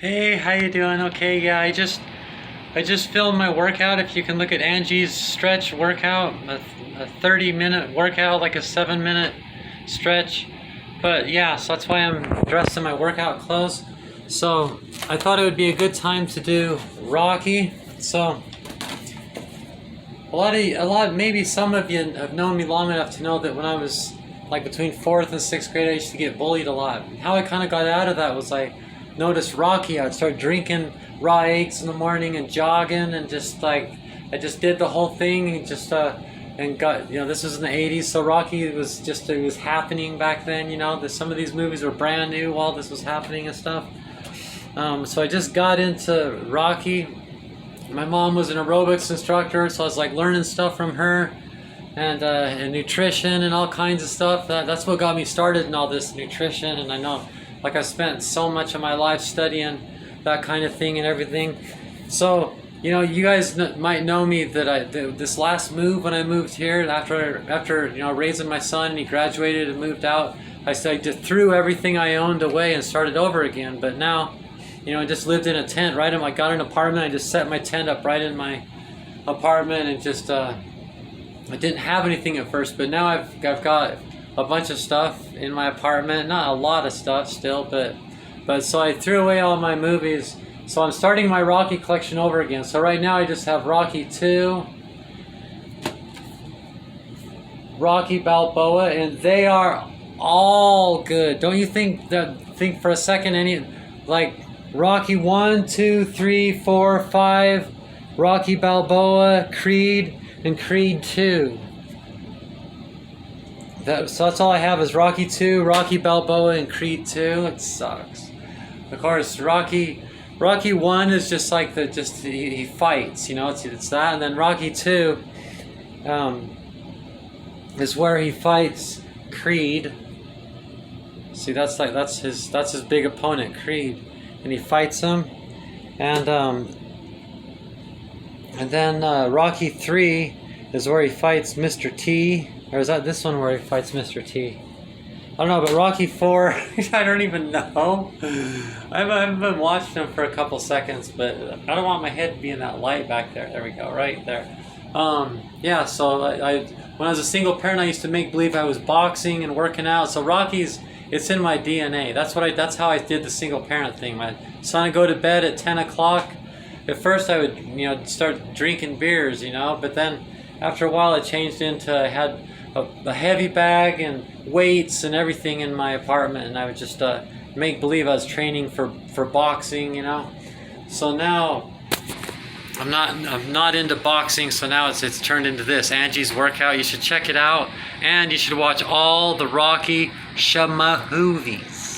Hey, how you doing? Okay, yeah, I just filmed my workout. If you can look at Angie's stretch workout, a 30-minute workout, like a 7-minute stretch. But yeah, so that's why I'm dressed in my workout clothes. So I thought it would be a good time to do Rocky. So maybe some of you have known me long enough to know that when I was like between 4th and 6th grade, I used to get bullied a lot. How I kind of got out of that was I noticed Rocky. I'd start drinking raw eggs in the morning and jogging and just like I just did the whole thing and just and got, this was in the 80s, so Rocky it was happening back then. Some of these movies were brand new while this was happening and stuff. So I just got into Rocky. My mom was an aerobics instructor, so I was like learning stuff from her and nutrition and all kinds of stuff. That's what got me started in all this nutrition. And I know, like, I spent so much of my life studying that kind of thing and everything. So you guys might know me that this last move when I moved here after raising my son and he graduated and moved out, I just threw everything I owned away and started over again. But now, I just lived in a tent right in I got an apartment. I just set my tent up right in my apartment and just I didn't have anything at first, but now I've got a bunch of stuff in my apartment. Not a lot of stuff still, but so I threw away all my movies. So I'm starting my Rocky collection over again. So right now I just have Rocky 2, Rocky Balboa, and they are all good. Don't you think for a second like Rocky 1, 2, 3, 4, 5, Rocky Balboa, Creed, and Creed 2. So that's all I have is Rocky 2, Rocky Balboa, and Creed 2. It sucks. Of course, Rocky 1 is just like he fights, it's that, and then Rocky 2 is where he fights Creed. See, that's his big opponent, Creed, and he fights him, and then Rocky 3 is where he fights Mr. T. Or is that this one where he fights Mr. T? I don't know, but Rocky 4, I don't even know. I haven't been watching them for a couple seconds, but I don't want my head to be in that light back there. There we go, right there. Yeah, so when I was a single parent, I used to make believe I was boxing and working out. So it's in my DNA. That's how I did the single parent thing. My son would go to bed at 10 o'clock. At first I would, start drinking beers, but then after a while it changed into I had a heavy bag and weights and everything in my apartment, and I would just make believe I was training for boxing, So now I'm not into boxing, so now it's turned into this Angie's workout. You should check it out, and you should watch all the Rocky Shama movies.